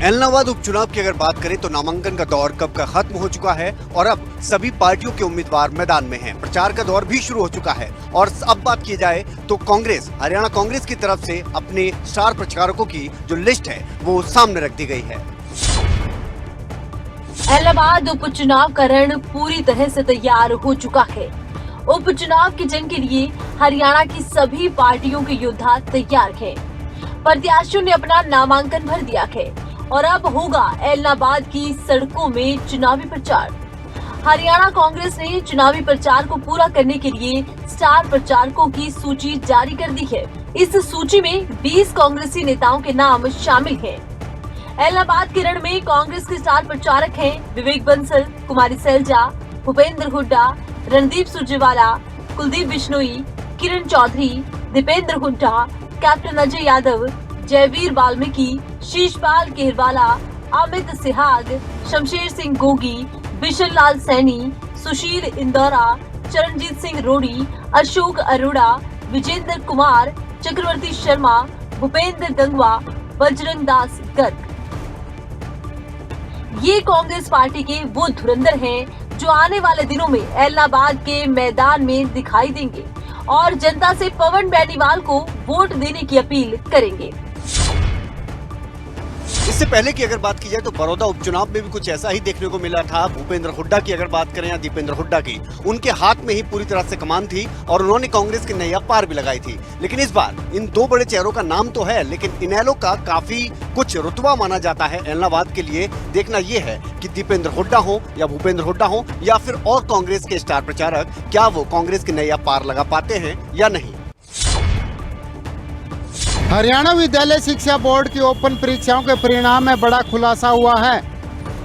ऐलनाबाद उपचुनाव की अगर बात करें तो नामांकन का दौर कब का खत्म हो चुका है और अब सभी पार्टियों के उम्मीदवार मैदान में हैं। प्रचार का दौर भी शुरू हो चुका है और अब बात की जाए तो कांग्रेस, हरियाणा कांग्रेस की तरफ से अपने स्टार प्रचारकों की जो लिस्ट है वो सामने रख दी गई है। ऐलनाबाद उपचुनाव का रण पूरी तरह से तैयार हो चुका है। उपचुनाव की जंग के लिए हरियाणा की सभी पार्टियों के योद्धा तैयार हैं। प्रत्याशियों ने अपना नामांकन भर दिया है और अब होगा ऐलनाबाद की सड़कों में चुनावी प्रचार। हरियाणा कांग्रेस ने चुनावी प्रचार को पूरा करने के लिए स्टार प्रचारकों की सूची जारी कर दी है। इस सूची में 20 कांग्रेसी नेताओं के नाम शामिल हैं। ऐलनाबाद के रण में कांग्रेस के स्टार प्रचारक हैं विवेक बंसल, कुमारी सैलजा, भूपेंद्र हुड्डा, रणदीप सुरजेवाला, कुलदीप बिश्नोई, किरण चौधरी, दीपेंद्र हुड्डा, कैप्टन अजय यादव, जयवीर वाल्मीकि, शीशपाल केरवाला, अमित सिहाग, शमशेर सिंह गोगी, बिशन लाल सैनी, सुशील इंदौरा, चरणजीत सिंह रोड़ी, अशोक अरोड़ा, विजेंद्र कुमार, चक्रवर्ती शर्मा, भूपेंद्र गंगवा, बजरंग दास गर्ग। ये कांग्रेस पार्टी के वो धुरंधर हैं जो आने वाले दिनों में ऐलनाबाद के मैदान में दिखाई देंगे और जनता से पवन बेनीवाल को वोट देने की अपील करेंगे। इससे पहले की अगर बात की जाए तो बड़ौदा उपचुनाव में भी कुछ ऐसा ही देखने को मिला था। भूपेंद्र हुड्डा की अगर बात करें या दीपेंद्र हुड्डा की, उनके हाथ में ही पूरी तरह से कमान थी और उन्होंने कांग्रेस की नैया पार भी लगाई थी। लेकिन इस बार इन दो बड़े चेहरों का नाम तो है, लेकिन इनेलो का काफी कुछ रुतबा माना जाता है ऐलनाबाद के लिए। देखना यह है कि दीपेंद्र हुड्डा हो या भूपेंद्र हुड्डा हो या फिर और कांग्रेस के स्टार प्रचारक, क्या वो कांग्रेस की नैया पार लगा पाते हैं या नहीं। हरियाणा विद्यालय शिक्षा बोर्ड की ओपन परीक्षाओं के परिणाम में बड़ा खुलासा हुआ है।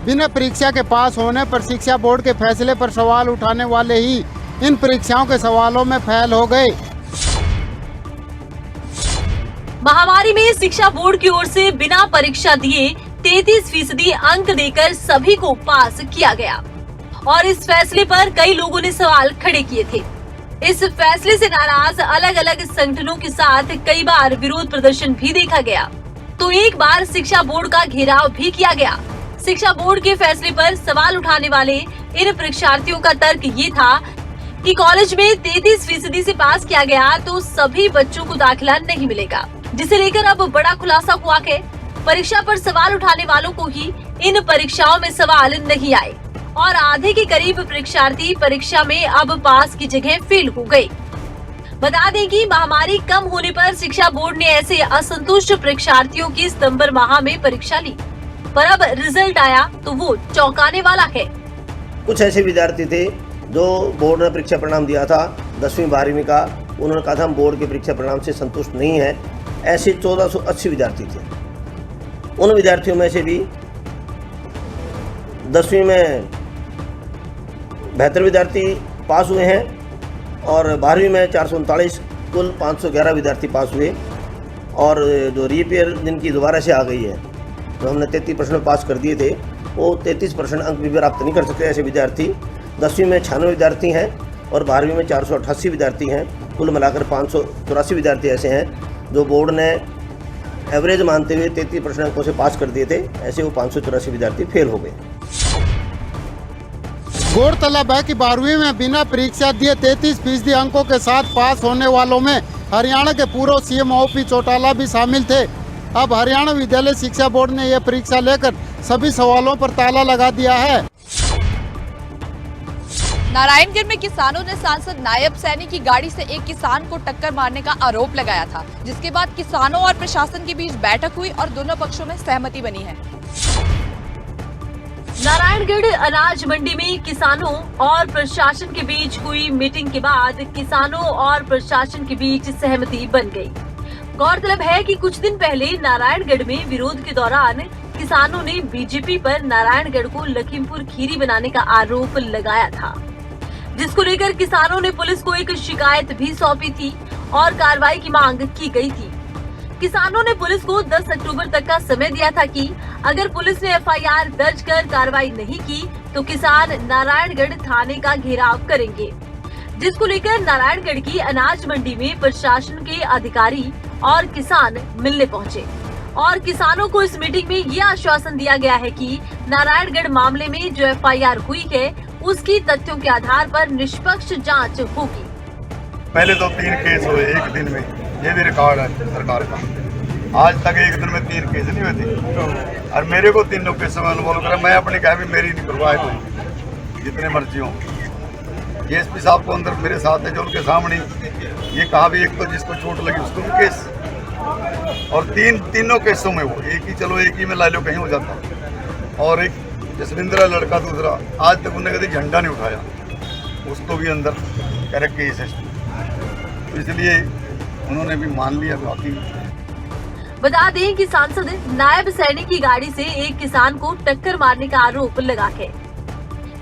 बिना परीक्षा के पास होने पर शिक्षा बोर्ड के फैसले पर सवाल उठाने वाले ही इन परीक्षाओं के सवालों में फेल हो गए। महामारी में शिक्षा बोर्ड की ओर से बिना परीक्षा दिए 33% अंक देकर सभी को पास किया गया और इस फैसले पर कई लोगों ने सवाल खड़े किए थे। इस फैसले से नाराज अलग अलग संगठनों के साथ कई बार विरोध प्रदर्शन भी देखा गया, तो एक बार शिक्षा बोर्ड का घेराव भी किया गया। शिक्षा बोर्ड के फैसले पर सवाल उठाने वाले इन परीक्षार्थियों का तर्क ये था कि कॉलेज में 33% से पास किया गया तो सभी बच्चों को दाखिला नहीं मिलेगा, जिसे लेकर अब बड़ा खुलासा हुआ है। परीक्षा पर सवाल उठाने वालों को ही इन परीक्षाओं में सवाल नहीं आए और आधे के करीब परीक्षार्थी परीक्षा में अब पास की जगह फेल हो गए। बता दें कि महामारी कम होने पर शिक्षा बोर्ड ने ऐसे असंतुष्ट परीक्षार्थियों की सितंबर माह में परीक्षा ली, पर अब रिजल्ट आया तो वो चौंकाने वाला है। कुछ ऐसे विद्यार्थी थे जो बोर्ड ने परीक्षा परिणाम दिया था 10वीं 12वीं का, उन्होंने कहा था हम बोर्ड के परीक्षा परिणाम से संतुष्ट नहीं है। ऐसे 1480 विद्यार्थी थे। उन विद्यार्थियों में से भी 10वीं में 72 विद्यार्थी पास हुए हैं और 12वीं में 439, कुल 511 विद्यार्थी पास हुए। और जो रीपेयर जिनकी दोबारा से आ गई है, जो हमने 33% पास कर दिए थे, वो 33% अंक भी प्राप्त नहीं कर सकते। ऐसे विद्यार्थी 10वीं में 96 विद्यार्थी हैं और 12वीं में 488 विद्यार्थी हैं। कुल मिलाकर 584 विद्यार्थी ऐसे हैं जो बोर्ड ने एवरेज मानते हुए 33% अंकों से पास कर दिए थे। ऐसे वो 584 विद्यार्थी फेल हो गए। गौरतलब है कि 12वीं में बिना परीक्षा दिए 33% अंकों के साथ पास होने वालों में हरियाणा के पूर्व सीएम ओपी चौटाला भी शामिल थे। अब हरियाणा विद्यालय शिक्षा बोर्ड ने यह परीक्षा लेकर सभी सवालों पर ताला लगा दिया है। नारायणगढ़ में किसानों ने सांसद नायब सैनी की गाड़ी से एक किसान को टक्कर मारने का आरोप लगाया था, जिसके बाद किसानों और प्रशासन के बीच बैठक हुई और दोनों पक्षों में सहमति बनी है। नारायणगढ़ अनाज मंडी में किसानों और प्रशासन के बीच हुई मीटिंग के बाद किसानों और प्रशासन के बीच सहमति बन गई। गौरतलब है कि कुछ दिन पहले नारायणगढ़ में विरोध के दौरान किसानों ने बीजेपी पर नारायणगढ़ को लखीमपुर खीरी बनाने का आरोप लगाया था, जिसको लेकर किसानों ने पुलिस को एक शिकायत भी सौंपी थी और कार्रवाई की मांग की गई थी। किसानों ने पुलिस को 10 अक्टूबर तक का समय दिया था कि अगर पुलिस ने एफआईआर दर्ज कर कार्रवाई नहीं की तो किसान नारायणगढ़ थाने का घेराव करेंगे, जिसको लेकर नारायणगढ़ की अनाज मंडी में प्रशासन के अधिकारी और किसान मिलने पहुंचे और किसानों को इस मीटिंग में ये आश्वासन दिया गया है कि नारायणगढ़ मामले में जो FIR हुई है उसकी तथ्यों के आधार पर निष्पक्ष जांच होगी। पहले तो 3 केस हुए एक दिन में, ये भी रिकॉर्ड है सरकार का। आज तक एक दिन में 3 केस नहीं हुए और मेरे को 3 लोग केसों में अनुभव करा। मैं अपनी कहा भी मेरी नहीं करवाए कोई, जितने मर्जी हो। DSP साहब को अंदर मेरे साथ है जो उनके सामने ये कहा भी एक तो जिसको चोट लगी उसको भी केस, और तीनों केसों में वो एक ही में ला लो कहीं हो जाता। और एक जसविंद्र लड़का दूसरा, आज तक उन्होंने कभी झंडा नहीं उठाया, उसको भी अंदर करेक्ट केस है। तो इसलिए उन्होंने भी मान लिया। बाकी बता दें कि सांसद नायब सैनी की गाड़ी से एक किसान को टक्कर मारने का आरोप लगा है।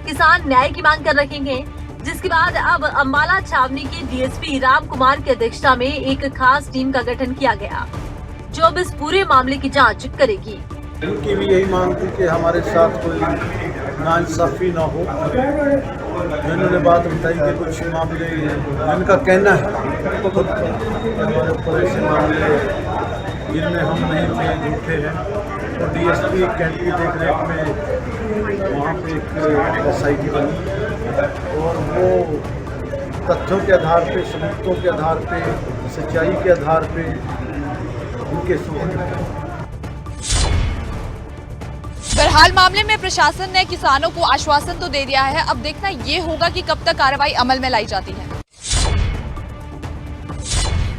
किसान न्याय की मांग कर रहे हैं, जिसके बाद अब अम्बाला छावनी के DSP राम कुमार की अध्यक्षता में एक खास टीम का गठन किया गया, जो अब इस पूरे मामले की जांच करेगी। उनकी भी यही मांग थी कि हमारे साथ कोई नाइंसाफी न हो। इन्होंने बात बताई कि कुछ मामले इनका कहना है खुद हमारे ऊपर ऐसे मामले जिनमें हम नहीं थे, झूठे हैं। तो DSP कैंप की देख रेख में वहाँ पे एक SIT बनी और वो तथ्यों के आधार पे, सबूतों के आधार पे, सच्चाई के आधार पे उनके सुबह। बहरहाल मामले में प्रशासन ने किसानों को आश्वासन तो दे दिया है, अब देखना ये होगा कि कब तक कार्रवाई अमल में लाई जाती है।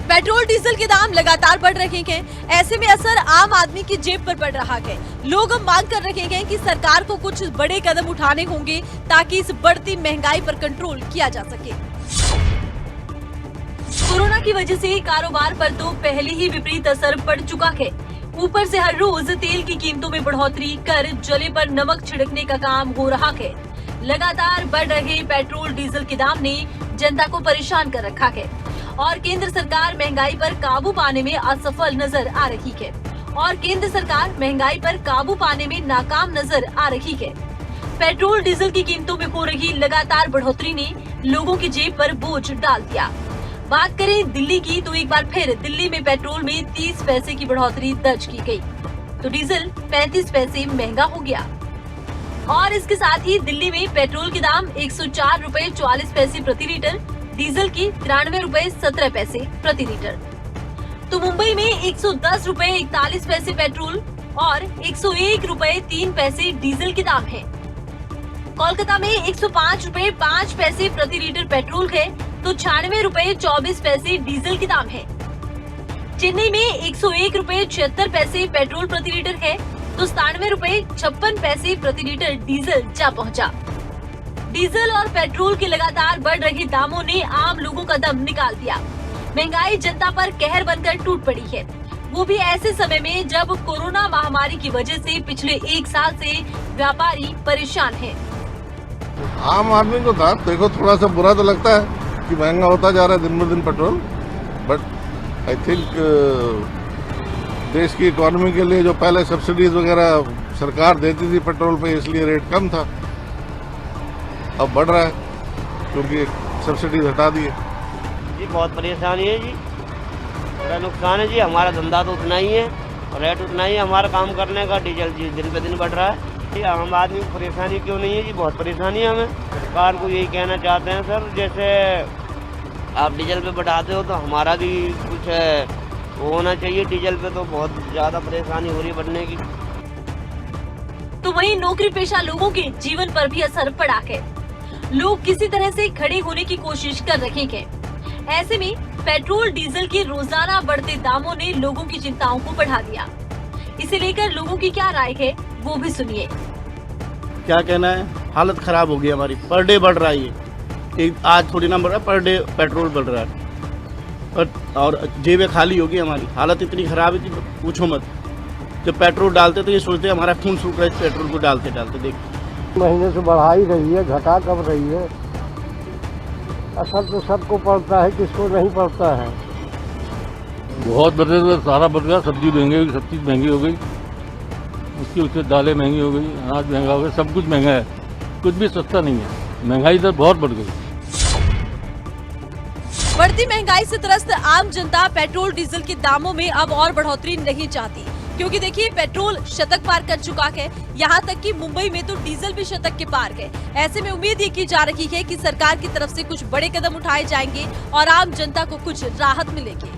पेट्रोल डीजल के दाम लगातार बढ़ रहे हैं, ऐसे में असर आम आदमी की जेब पर पड़ रहा है। लोग मांग कर रहे हैं कि सरकार को कुछ बड़े कदम उठाने होंगे ताकि इस बढ़ती महंगाई पर कंट्रोल किया जा सके। कोरोना की वजह से कारोबार पर तो पहले ही विपरीत असर पड़ चुका है। ऊपर से हर रोज तेल की कीमतों में बढ़ोतरी कर जले पर नमक छिड़कने का काम हो रहा है। लगातार बढ़ रहे पेट्रोल डीजल के दाम ने जनता को परेशान कर रखा है और केंद्र सरकार महंगाई पर काबू पाने में असफल नजर आ रही है और केंद्र सरकार महंगाई पर काबू पाने में नाकाम नजर आ रही है। पेट्रोल डीजल की कीमतों में हो रही लगातार बढ़ोतरी ने लोगों की जेब पर बोझ डाल दिया। बात करें दिल्ली की तो एक बार फिर दिल्ली में पेट्रोल में 30 पैसे की बढ़ोतरी दर्ज की गई, तो डीजल 35 पैसे महंगा हो गया। और इसके साथ ही दिल्ली में पेट्रोल के दाम 104 रुपए 44 पैसे प्रति लीटर, डीजल की 93 रुपए 17 पैसे प्रति लीटर। तो मुंबई में 110 रुपए 41 पैसे पेट्रोल और 101 रुपए 3 पैसे डीजल के दाम है। कोलकाता में 105 रुपए 5 पैसे प्रति लीटर पेट्रोल है, तो 96 रुपए 24 पैसे डीजल के दाम है। चेन्नई में 101 रुपए 76 पैसे पेट्रोल प्रति लीटर है, तो 97 रुपए 56 पैसे प्रति लीटर डीजल जा पहुंचा। डीजल और पेट्रोल के लगातार बढ़ रहे दामों ने आम लोगों का दम निकाल दिया। महंगाई जनता पर कहर बनकर टूट पड़ी है, वो भी ऐसे समय में जब कोरोना महामारी की वजह से पिछले 1 साल से व्यापारी परेशान हैं। आम आदमी को था देखो थोड़ा सा बुरा तो लगता है कि महंगा होता जा रहा है दिन ब दिन पेट्रोल, बट आई थिंक देश की इकोनॉमी के लिए जो पहले सब्सिडीज वगैरह सरकार देती थी पेट्रोल पे, इसलिए रेट कम था, अब बढ़ रहा है क्योंकि सब्सिडीज हटा दी है। जी बहुत परेशानी है जी, बड़ा नुकसान है जी। हमारा धंधा तो उतना ही है, रेट उतना ही है हमारा काम करने का। डीजल जी दिन पे दिन बढ़ रहा है। आम आदमी को परेशानी क्यों नहीं है जी, बहुत परेशानी है हमें। सरकार को यही कहना चाहते हैं सर, जैसे आप डीजल पे बढ़ाते हो तो हमारा भी कुछ वो होना चाहिए। डीजल पे तो बहुत ज़्यादा परेशानी हो रही है बढ़ने की। तो वहीं नौकरी पेशा लोगों के जीवन पर भी असर पड़ा है। लोग किसी तरह से खड़े होने की कोशिश कर रहे हैं। ऐसे में पेट्रोल डीजल के रोजाना बढ़ते दामों ने लोगों की चिंताओं को बढ़ा दिया। इसे लेकर लोगों की क्या राय है वो भी सुनिए। क्या कहना है, हालत खराब हो गई हमारी। पर डे बढ़ रहा है ये, आज थोड़ी ना बढ़ रहा है, पर डे पेट्रोल बढ़ रहा है और जेबें खाली होगी हमारी। हालत इतनी खराब है कि पूछो मत। जब पेट्रोल डालते तो ये सोचते हमारा खून सूख रहा है पेट्रोल को डालते डालते। देख महीने से बढ़ा ही रही है, घटा कब रही है। असर तो सबको पड़ता है, किसको नहीं पड़ता है। बहुत बढ़े तो सारा बढ़ गया, सब्जी महंगी हुई, सब चीज़ महंगी हो गई, उसकी दालें महंगी हो गई, अनाज महंगा हो गया, सब कुछ महंगा है, कुछ भी सस्ता नहीं है। महंगाई तो बहुत बढ़ गई। बढ़ती महंगाई से त्रस्त आम जनता पेट्रोल डीजल के दामों में अब और बढ़ोतरी नहीं चाहती। क्योंकि देखिए पेट्रोल शतक पार कर चुका है, यहाँ तक कि मुंबई में तो डीजल भी शतक के पार है। ऐसे में उम्मीद ये की जा रही है कि सरकार की तरफ से कुछ बड़े कदम उठाए जाएंगे और आम जनता को कुछ राहत मिलेगी।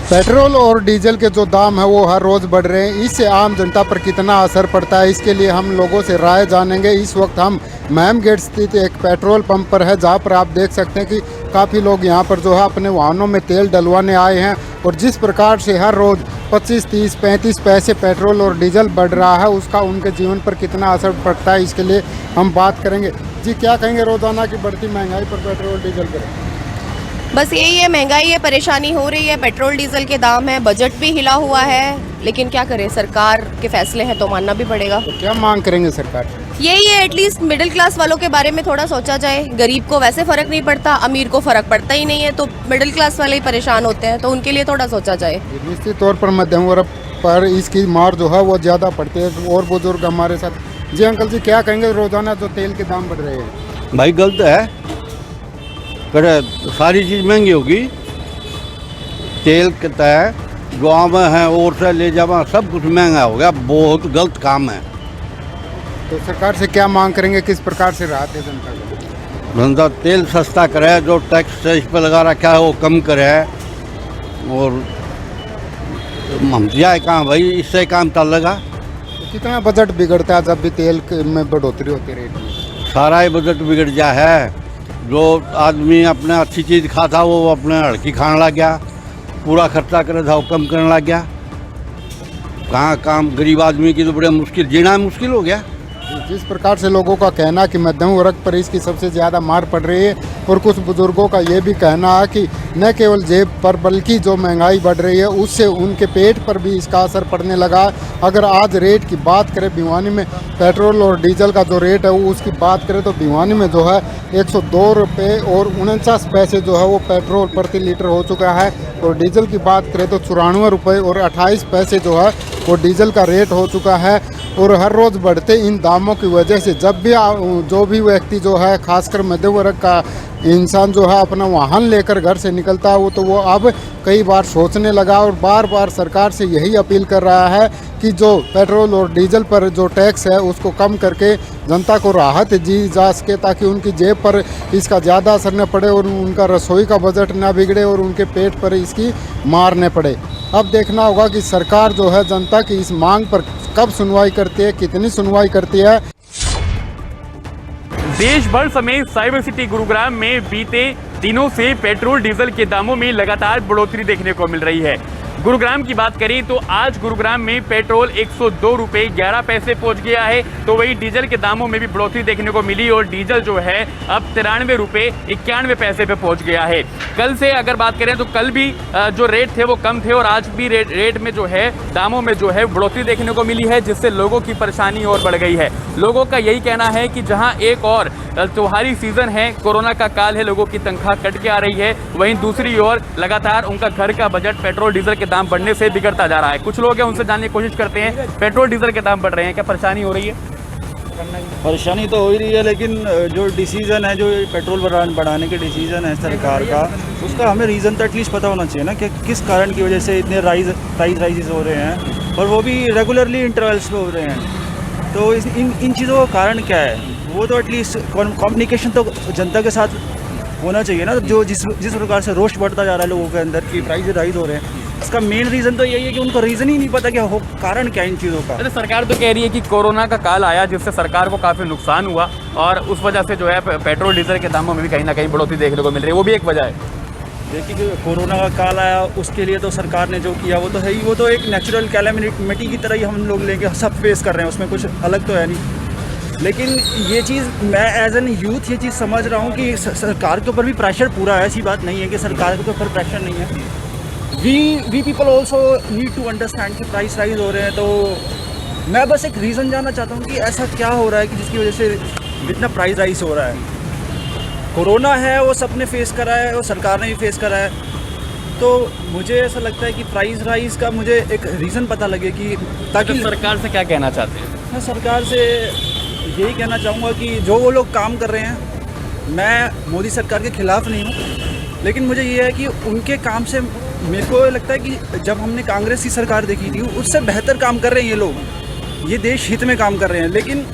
पेट्रोल और डीजल के जो दाम है वो हर रोज़ बढ़ रहे हैं, इससे आम जनता पर कितना असर पड़ता है इसके लिए हम लोगों से राय जानेंगे। इस वक्त हम मैम गेट स्थित एक पेट्रोल पंप पर है, जहां पर आप देख सकते हैं कि काफ़ी लोग यहां पर जो है अपने वाहनों में तेल डलवाने आए हैं और जिस प्रकार से हर रोज़ 25, 30, 35 पैसे पेट्रोल और डीजल बढ़ रहा है उसका उनके जीवन पर कितना असर पड़ता है इसके लिए हम बात करेंगे। जी क्या कहेंगे रोज़ाना की बढ़ती महंगाई पर पेट्रोल डीजल पर? बस यही है, महंगाई है, परेशानी हो रही है, पेट्रोल डीजल के दाम है, बजट भी हिला हुआ है, लेकिन क्या करें, सरकार के फैसले हैं तो मानना भी पड़ेगा। तो क्या मांग करेंगे सरकार? यही है, एटलीस्ट मिडिल क्लास वालों के बारे में थोड़ा सोचा जाए। गरीब को वैसे फर्क नहीं पड़ता, अमीर को फर्क पड़ता ही नहीं है, तो मिडिल क्लास वाले ही परेशान होते हैं, तो उनके लिए थोड़ा सोचा जाए। निश्चित तौर पर मध्यम वर्ग पर इसकी मार जो है वो ज़्यादा पड़ती है। और बुजुर्ग हमारे साथ। जी अंकल जी क्या कहेंगे, रोजाना जो तेल के दाम बढ़ रहे हैं? भाई गलत है, सारी चीज़ महंगी होगी, तेल कितना है जो आम है और से ले जावा सब कुछ महंगा हो गया, बहुत गलत काम है। तो सरकार से क्या मांग करेंगे, किस प्रकार से राहत है जनता को? धंधा तेल सस्ता करे, जो टैक्स इस पर लगा रखा है वो कम करे, और हम जाए कहाँ भाई, इससे काम चलेगा। तो कितना बजट बिगड़ता है जब भी तेल में बढ़ोतरी होती है रेट में? सारा ही बजट बिगड़ जा है। जो आदमी अपने अच्छी चीज़ खाता वो अपने हल्की खाने लग गया, पूरा खर्चा करे था वो कम करने लग गया। कहाँ काम, गरीब आदमी की तो बड़े मुश्किल, जीना मुश्किल हो गया। जिस प्रकार से लोगों का कहना कि मध्यम वर्ग पर इसकी सबसे ज़्यादा मार पड़ रही है, और कुछ बुजुर्गों का ये भी कहना है कि न केवल जेब पर बल्कि जो महंगाई बढ़ रही है उससे उनके पेट पर भी इसका असर पड़ने लगा। अगर आज रेट की बात करें, भिवानी में पेट्रोल और डीजल का जो रेट है वो उसकी बात करें तो भिवानी में जो है 102 रुपये और 49 पैसे जो है वो पेट्रोल प्रति लीटर हो चुका है, और डीजल की बात करें तो 94 रुपये और 28 पैसे जो है वो डीजल का रेट हो चुका है। और हर रोज़ बढ़ते इन दामों की वजह से जब भी जो भी व्यक्ति जो है, खासकर मध्य वर्ग का इंसान जो है अपना वाहन लेकर घर से निकलता है, तो वो अब कई बार सोचने लगा और बार बार सरकार से यही अपील कर रहा है कि जो पेट्रोल और डीजल पर जो टैक्स है उसको कम करके जनता को राहत दी जा सके, ताकि उनकी जेब पर इसका ज़्यादा असर न पड़े और उनका रसोई का बजट ना बिगड़े और उनके पेट पर इसकी मार न पड़े। अब देखना होगा कि सरकार जो है जनता की इस मांग पर कब सुनवाई करती है, कितनी सुनवाई करती है। देश भर समेत साइबर सिटी गुरुग्राम में बीते दिनों से पेट्रोल डीजल के दामों में लगातार बढ़ोतरी देखने को मिल रही है। गुरुग्राम की बात करें तो आज गुरुग्राम में पेट्रोल 102 रुपये 11 पैसे पहुंच गया है, तो वही डीजल के दामों में भी बढ़ोतरी देखने को मिली और डीजल जो है अब 93 रुपये 91 पैसे पे पहुंच गया है। कल से अगर बात करें तो कल भी जो रेट थे वो कम थे और आज भी रेट में जो है दामों में जो है बढ़ोतरी देखने को मिली है, जिससे लोगों की परेशानी और बढ़ गई है। लोगों का यही कहना है कि जहाँ एक और त्योहारी सीजन है, कोरोना का काल है, लोगों की तनख्वाह कट के आ रही है, वहीं दूसरी ओर लगातार उनका घर का बजट पेट्रोल डीजल के दाम बढ़ने से बिगड़ता जा रहा है। कुछ लोग हैं उनसे जानने की कोशिश करते हैं, पेट्रोल डीजल के दाम बढ़ रहे हैं, क्या परेशानी हो रही है? परेशानी तो हो ही रही है, लेकिन जो डिसीज़न है, जो पेट्रोल बढ़ाने के डिसीज़न है सरकार का, उसका हमें रीज़न तो एटलीस्ट पता होना चाहिए ना कि किस कारण की वजह से इतने प्राइस राइजेस हो रहे हैं, और वो भी रेगुलरली इंटरवल्स पे हो रहे हैं। तो इन चीज़ों का कारण क्या है, वो तो एटलीस्ट कम्युनिकेशन तो जनता के साथ होना चाहिए ना। जो जिस प्रकार से रोष बढ़ता जा रहा है लोगों के अंदर कि प्राइस राइज हो रहे हैं, इसका मेन रीज़न तो यही है कि उनको रीज़न ही नहीं पता कि हो कारण क्या इन चीज़ों का। सरकार तो कह रही है कि कोरोना का काल आया जिससे सरकार को काफ़ी नुकसान हुआ और उस वजह से जो है पेट्रोल डीजल के दामों में भी कहीं ना कहीं बढ़ोतरी देखने को मिल रही है, वो भी एक वजह है। देखिए, कोरोना का काल आया उसके लिए तो सरकार ने जो किया वो तो है ही, वो तो एक नेचुरल कैलेमिटी की तरह ही हम लोग लेके सब फेस कर रहे हैं, उसमें कुछ अलग तो है नहीं। लेकिन ये चीज़ मैं एज एन यूथ ये चीज़ समझ रहा हूँ कि सरकार के ऊपर भी प्रेशर पूरा है। ऐसी बात नहीं है कि सरकार के ऊपर प्रेशर नहीं है। We people also need to understand कि प्राइस राइज हो रहे हैं। तो मैं बस एक रीज़न जानना चाहता हूँ कि ऐसा क्या हो रहा है कि जिसकी वजह से इतना प्राइस राइज हो रहा है। कोरोना है वो सबने फेस करा है और सरकार ने भी फेस करा है, तो मुझे ऐसा लगता है कि प्राइस राइज का मुझे एक रीज़न पता लगे कि ताकि सरकार से क्या कहना चाहते हैं? मैं सरकार से यही कहना चाहूँगा कि जो वो लोग काम कर रहे हैं, मैं मोदी सरकार के ख़िलाफ़ नहीं हूँ, लेकिन मुझे ये है कि उनके काम से मेरे को लगता है कि जब हमने कांग्रेस की सरकार देखी थी उससे बेहतर काम कर रहे हैं ये लोग, ये देश हित में काम कर रहे हैं। लेकिन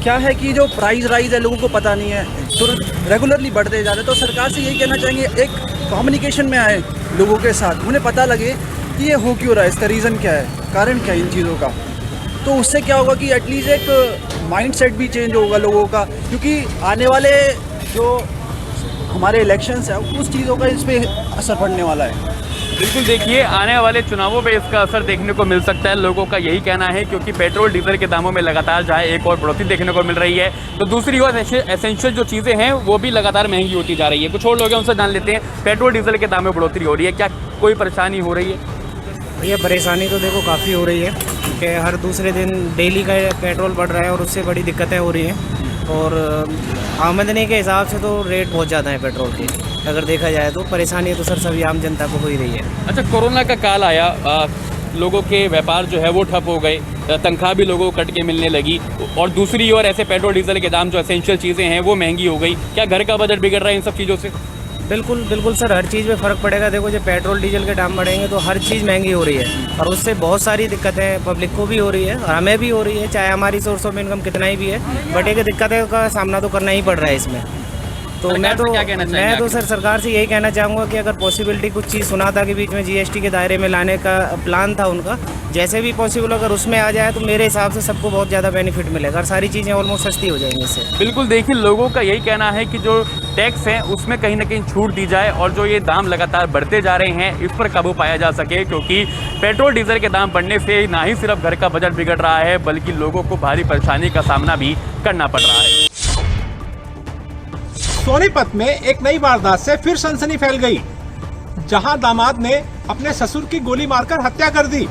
क्या है कि जो प्राइस राइज है लोगों को पता नहीं है, तो रेगुलरली बढ़ते जा रहे हैं। तो सरकार से यही कहना चाहेंगे, एक कम्युनिकेशन में आए लोगों के साथ, उन्हें पता लगे कि ये हो क्यों रहा है, इसका रीज़न क्या है, कारण क्या है इन चीज़ों का। तो उससे क्या होगा कि एटलीस्ट एक माइंड सेट भी चेंज होगा लोगों का, क्योंकि आने वाले जो हमारे इलेक्शंस हैं उस चीज़ों का इस पर असर पड़ने वाला है। बिल्कुल, देखिए आने वाले चुनावों पे इसका असर देखने को मिल सकता है, लोगों का यही कहना है, क्योंकि पेट्रोल डीजल के दामों में लगातार जो है एक और बढ़ोतरी देखने को मिल रही है। तो दूसरी ओर एसेंशियल जो चीज़ें हैं वो भी लगातार महंगी होती जा रही है। कुछ और लोग हैं, उनसे जान लेते हैं, पेट्रोल डीजल के दाम में बढ़ोतरी हो रही है, क्या कोई परेशानी हो रही है? ये परेशानी तो देखो काफ़ी हो रही है कि हर दूसरे दिन डेली का पेट्रोल बढ़ रहा है और उससे बड़ी दिक्कतें हो रही हैं। और आमदनी के हिसाब से तो रेट बहुत ज़्यादा है पेट्रोल के, अगर देखा जाए तो परेशानी तो सर सभी आम जनता को हो ही रही है। अच्छा, कोरोना का काल आया, लोगों के व्यापार जो है वो ठप हो गए, तनख्वाह भी लोगों को कट के मिलने लगी, और दूसरी ओर ऐसे पेट्रोल डीजल के दाम जो एसेंशियल चीज़ें हैं वो महंगी हो गई। क्या घर का बजट बिगड़ रहा है इन सब चीज़ों से? बिल्कुल बिल्कुल सर, हर चीज़ में फ़र्क पड़ेगा। देखो जब पेट्रोल डीजल के दाम बढ़ेंगे तो हर चीज़ महंगी हो रही है, और उससे बहुत सारी दिक्कतें पब्लिक को भी हो रही है और हमें भी हो रही है, चाहे हमारी सोर्स ऑफ इनकम कितना ही भी है, बट एक दिक्कतों का सामना तो करना ही पड़ रहा है इसमें। तो मैं तो सर सरकार से यही कहना चाहूँगा कि अगर पॉसिबिलिटी कुछ चीज़ सुना था कि बीच में जीएसटी के दायरे में लाने का प्लान था उनका, जैसे भी पॉसिबल अगर उसमें आ जाए तो मेरे हिसाब से सबको बहुत ज़्यादा बेनिफिट मिलेगा और सारी चीज़ें ऑलमोस्ट सस्ती हो जाएंगी इससे। बिल्कुल, देखिए लोगों का यही कहना है कि जो टैक्स है उसमें कहीं ना कहीं छूट दी जाए और जो ये दाम लगातार बढ़ते जा रहे हैं इस पर काबू पाया जा सके, क्योंकि पेट्रोल डीजल के दाम बढ़ने से ना ही सिर्फ घर का बजट बिगड़ रहा है बल्कि लोगों को भारी परेशानी का सामना भी करना पड़ रहा है। सोनीपत में एक नई वारदात से फिर सनसनी फैल गई, जहां दामाद ने अपने ससुर की गोली मारकर हत्या कर दी।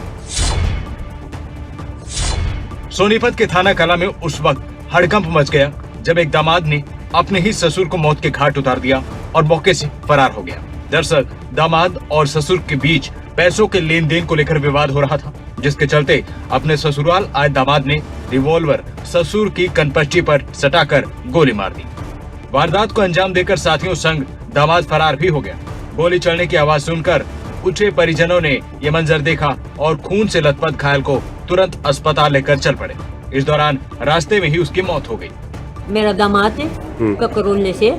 सोनीपत के थाना कला में उस वक्त हड़कंप मच गया जब एक दामाद ने अपने ही ससुर को मौत के घाट उतार दिया और मौके से फरार हो गया। दरअसल दामाद और ससुर के बीच पैसों के लेन देन को लेकर विवाद हो रहा था, जिसके चलते अपने ससुराल आए दामाद ने रिवॉल्वर ससुर की कनपट्टी पर सटाकर गोली मार दी। वारदात को अंजाम देकर साथियों संग दामाद फरार भी हो गया। गोली चलने की आवाज सुनकर उठे परिजनों ने ये मंजर देखा और खून से लथपथ घायल को तुरंत अस्पताल लेकर चल पड़े। इस दौरान रास्ते में ही उसकी मौत हो गई। मेरा दामाद ककरोलने से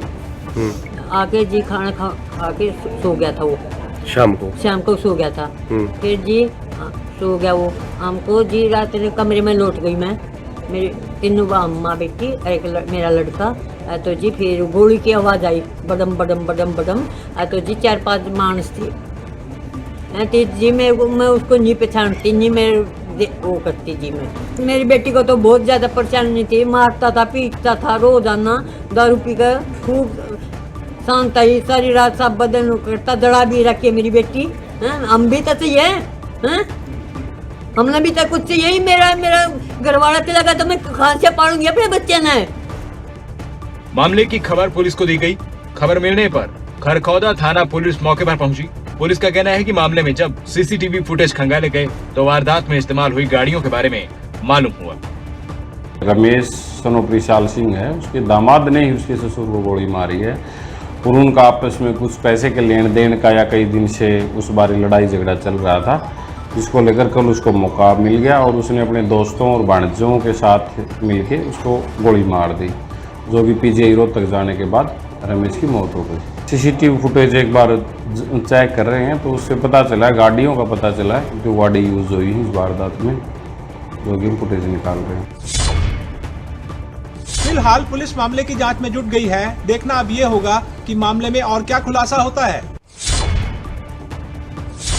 आके जी खाना खा आके सो गया था, वो शाम को सो गया था। फिर जी सो गया वो, हमको जी रात में कमरे में लौट गई मैं, मेरी तीनों अम्मा बेटी एक मेरा लड़का। तो जी फिर गोली की आवाज़ आई, बडम बडम बडम बडम। तो जी 4-5 मानस थे। तो जी मैं उसको नहीं पहचानती, नहीं मैं वो करती जी। मैं मेरी बेटी को तो बहुत ज़्यादा परेशानी थी, मारता था, पीटता था, रोजाना दारू पी कर खूब शांत आई, सारी रात सब बदन करता, दड़ा भी रखी मेरी बेटी। हम भी तो चाहिए, हमने भी तो कुछ चाहिए। मेरा घरवाला के लगा तो मैं कहाँ से पालूंगी अपने बच्चे ने। मामले की खबर पुलिस को दी गई। खबर मिलने पर खरखौदा थाना पुलिस मौके पर पहुंची। पुलिस का कहना है कि मामले में जब सीसीटीवी फुटेज खंगाले गए तो वारदात में इस्तेमाल हुई गाड़ियों के बारे में मालूम हुआ। रमेश सनोपरी साल सिंह है, उसके दामाद ने ही उसके ससुर को गोली मारी है और उनका आपस में कुछ पैसे के लेन देन का या कई दिन से उस बारे लड़ाई झगड़ा चल रहा था, जिसको लेकर कल उसको मौका मिल गया और उसने अपने दोस्तों और भाणजों के साथ मिलके उसको गोली मार दी, जो कि पीजीआई रोहतक जाने के बाद रमेश की मौत हो गई। सीसीटीवी फुटेज एक बार चेक कर रहे हैं तो उससे पता चला, गाड़ियों का पता चला जो गाड़ी यूज हुई है इस वारदात में, जो कि फुटेज निकाल रहे हैं। फिलहाल पुलिस मामले की जांच में जुट गई है। देखना अब ये होगा कि मामले में और क्या खुलासा होता है।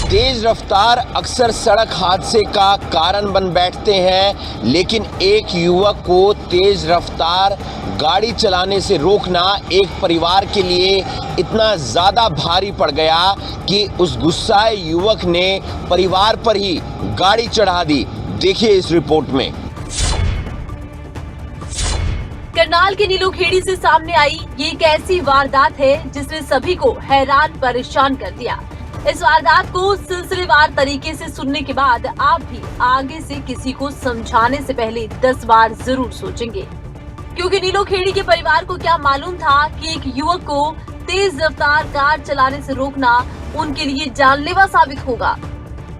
तेज रफ्तार अक्सर सड़क हादसे का कारण बन बैठते हैं, लेकिन एक युवक को तेज रफ्तार गाड़ी चलाने से रोकना एक परिवार के लिए इतना ज़्यादा भारी पड़ गया कि उस गुस्साए युवक ने परिवार पर ही गाड़ी चढ़ा दी। देखिए इस रिपोर्ट में। करनाल के नीलोखेड़ी से सामने आई ये एक ऐसी वारदात है जिसने सभी को हैरान परेशान कर दिया। इस वारदात को सिलसिलेवार तरीके से सुनने के बाद आप भी आगे से किसी को समझाने से पहले 10 बार जरूर सोचेंगे, क्योंकि नीलोखेड़ी के परिवार को क्या मालूम था कि एक युवक को तेज रफ्तार कार चलाने से रोकना उनके लिए जानलेवा साबित होगा।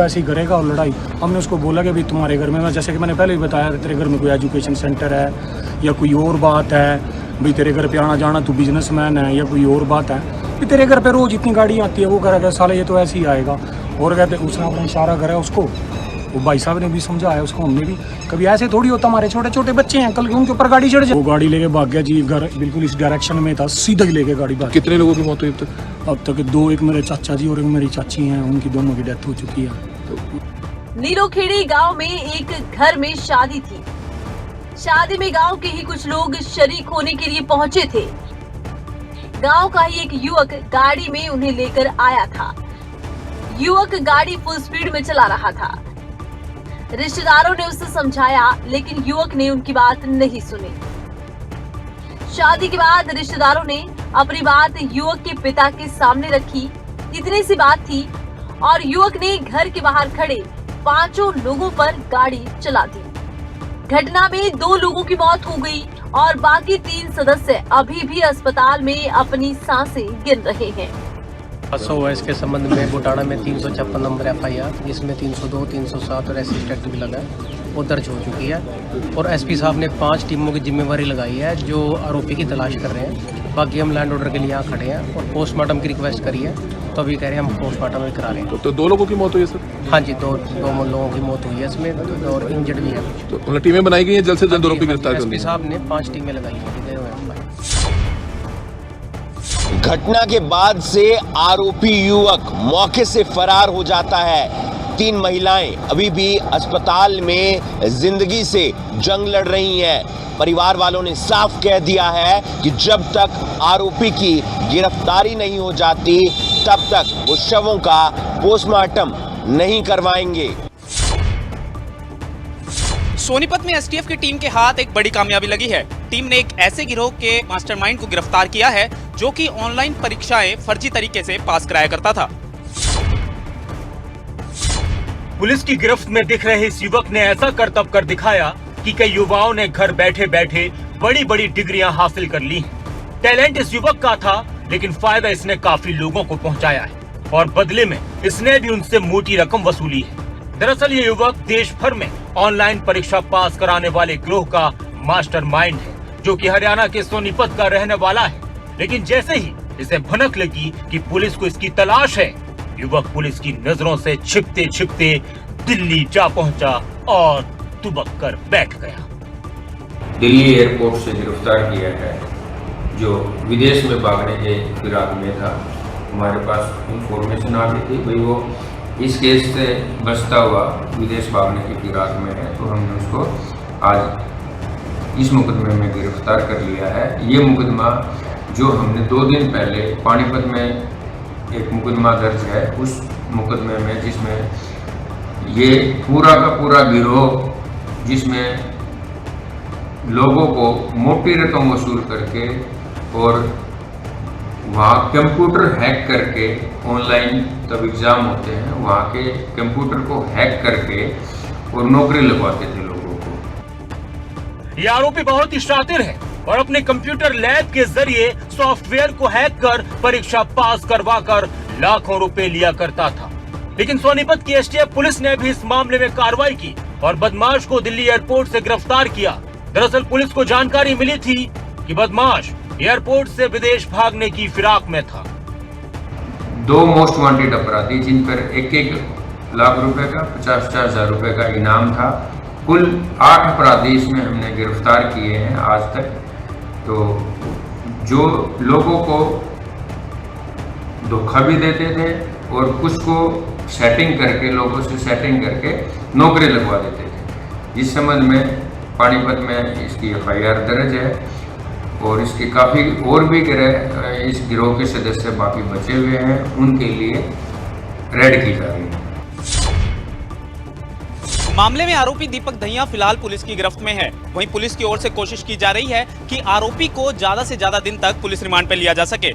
ऐसे ही करेगा और लड़ाई। हमने उसको बोला कि भाई तुम्हारे घर में, जैसे कि मैंने पहले भी बताया, तेरे घर में कोई एजुकेशन सेंटर है या कोई और बात है, भाई तेरे घर पे आना जाना, तू बिजनेसमैन है या कोई और बात है, कि तेरे घर पे रोज इतनी गाड़ी आती है। वो कह रहा था साले ये तो ऐसे ही आएगा। और कहते उसने अपना इशारा करा उसको, वो भाई साहब ने भी समझाया उसको, हमने भी, कभी ऐसे थोड़ी होता, हमारे छोटे छोटे बच्चे हैं, कल उनके ऊपर गाड़ी चढ़ जाए। वो गाड़ी लेके भाग गया जी, घर बिल्कुल इस डायरेक्शन में था, सीधा ही लेके गाड़ी भाग। कितने लोगों की मौत हुई अब तक 2, एक मेरे चाचा जी और एक मेरी चाची हैं, उनकी दोनों की डेथ हो चुकी है। नीलोखेड़ी गांव में एक घर में शादी थी। शादी में गांव के ही कुछ लोग शरीक होने के लिए पहुंचे थे। गांव का ही एक युवक गाड़ी में उन्हें लेकर आया था। युवक गाड़ी फुल स्पीड में चला रहा था। रिश्तेदारों ने उसे समझाया, लेकिन युवक ने उनकी बात नहीं सुनी। शादी के बाद रिश्तेदारों ने अपनी बात युवक के पिता के सामने रखी। इतनी सी बात थी और युवक ने घर के बाहर खड़े 5 लोगों पर गाड़ी चला दी। घटना में 2 लोगों की मौत हो गई और बाकी 3 सदस्य अभी भी अस्पताल में अपनी सांसें गिन रहे हैं। SOS के संबंध में बुटाना में 356 नंबर FIR, जिसमें 302, 307 और एसिस्टेंट भी लगा है, वो दर्ज हो चुकी है। और SP साहब ने 5 टीमों की जिम्मेवारी लगाई है जो आरोपी की तलाश कर रहे हैं। बाकी हम लैंड ऑर्डर के लिए यहाँ खड़े हैं और पोस्टमार्टम की रिक्वेस्ट करी है, तो अभी कह रहे हैं हम पोस्टमार्टम भी करा रहे हैं। तो 2 लोगों की मौत हुई है सर? हाँ जी, 2 लोगों की मौत हुई है इसमें, और इंजर्ड भी है। तो टीमें बनाई गई हैं जल्द से जल्द आरोपी गिरफ्तार करने? SP साहब ने 5 टीमें लगाई हैं। घटना के बाद से आरोपी युवक मौके से फरार हो जाता है। 3 महिलाएं अभी भी अस्पताल में जिंदगी से जंग लड़ रही हैं। परिवार वालों ने साफ कह दिया है कि जब तक आरोपी की गिरफ्तारी नहीं हो जाती तब तक वो शवों का पोस्टमार्टम नहीं करवाएंगे। सोनीपत में STF की टीम के हाथ एक बड़ी कामयाबी लगी है। टीम ने एक ऐसे गिरोह के मास्टरमाइंड को गिरफ्तार किया है जो कि ऑनलाइन परीक्षाएं फर्जी तरीके से पास कराया करता था। पुलिस की गिरफ्त में दिख रहे इस युवक ने ऐसा करतब कर दिखाया कि कई युवाओं ने घर बैठे बैठे बड़ी बड़ी डिग्रियां हासिल कर ली हैं। टैलेंट इस युवक का था, लेकिन फायदा इसने काफी लोगों को पहुंचाया है और बदले में इसने भी उनसे मोटी रकम वसूली है। दरअसल ये युवक देश भर में ऑनलाइन परीक्षा पास कराने वाले गिरोह का मास्टरमाइंड है, जो कि हरियाणा के सोनीपत का रहने वाला है। लेकिन जैसे ही इसे भनक लगी कि पुलिस को इसकी तलाश है, युवक पुलिस की नजरों से छिपते छिपते दिल्ली जा पहुंचा और दुबक कर बैठ गया। दिल्ली एयरपोर्ट से गिरफ्तार किया है, जो विदेश में भागने के फिराक में था। हमारे पास इंफॉर्मेशन आ गई थी भाई वो इस केस से बचता हुआ विदेश भागने की फिराक में है, तो हमने उसको आज इस मुकदमे में गिरफ्तार कर लिया है। ये मुकदमा जो हमने 2 दिन पहले पानीपत में एक मुकदमा दर्ज है, उस मुकदमे में जिसमें ये पूरा का पूरा गिरोह, जिसमें लोगों को मोटी रकम वसूल करके और वहाँ कंप्यूटर हैक करके, ऑनलाइन तब एग्ज़ाम होते हैं, वहाँ के कंप्यूटर को हैक करके और नौकरी लगवाते थे लोगों को। ये आरोपी बहुत ही शातिर है और अपने कंप्यूटर लैब के जरिए सॉफ्टवेयर को हैक कर परीक्षा पास करवाकर लाखों रुपए लिया करता था। लेकिन सोनीपत की STF पुलिस ने भी इस मामले में कार्रवाई की और बदमाश को दिल्ली एयरपोर्ट से गिरफ्तार किया। दरअसल पुलिस को जानकारी मिली थी कि बदमाश एयरपोर्ट से विदेश भागने की फिराक में था। 2 मोस्ट वांटेड अपराधी, जिन पर 1-1 लाख रुपए का 50-50 हजार रुपए का इनाम था। कुल 8 अपराधी इसमें हमने गिरफ्तार किए हैं आज तक। तो जो लोगों को धोखा भी देते थे और कुछ को सेटिंग करके, लोगों से सेटिंग करके नौकरी लगवा देते थे। इस संबंध में पानीपत में इसकी FIR दर्ज है और इसके काफ़ी और भी इस गिरोह के सदस्य बाकी बचे हुए हैं, उनके लिए रेड की जा रही है। मामले में आरोपी दीपक दहिया फिलहाल पुलिस की गिरफ्त में है। वहीं पुलिस की ओर से कोशिश की जा रही है कि आरोपी को ज्यादा से ज्यादा दिन तक पुलिस रिमांड पर लिया जा सके।